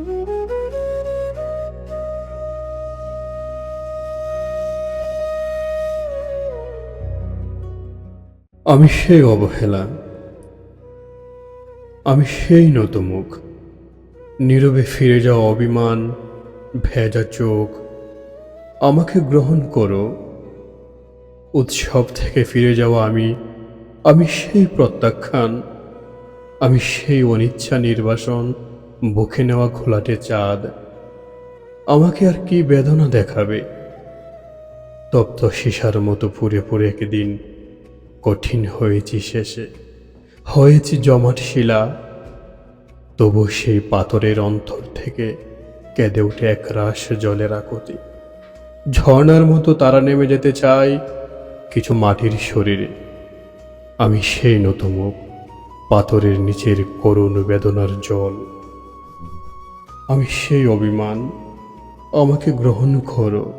আমি সেই অবহেলা, আমি সেই নতমুখ, নীরবে ফিরে যাওয়া অভিমান, ভেজা চোখ। আমাকে গ্রহণ করো। উৎসব থেকে ফিরে যাওয়া আমি সেই প্রত্যাখ্যান, আমি সেই অনিচ্ছা নির্বাসন, বুকে নেওয়া ঘোলাটে চাঁদ। আমাকে আর কি বেদনা দেখাবে? তপ্ত সীসার মতো পুড়ে পুড়ে একদিন কঠিন হয়েছি শেষে, হয়েছি জমাট শিলা। তবু সেই পাথরের অন্তর থেকে কেঁদে উঠে একরাশ জলের আকুতি। ঝর্ণার মতো তারা নেমে যেতে চায় কিছু মাটির শরীরে। আমি সেই নতমুখ, পাথরের নিচের করুণ বেদনার জল। আমি সেই অভিমান, আমাকে গ্রহণ করো।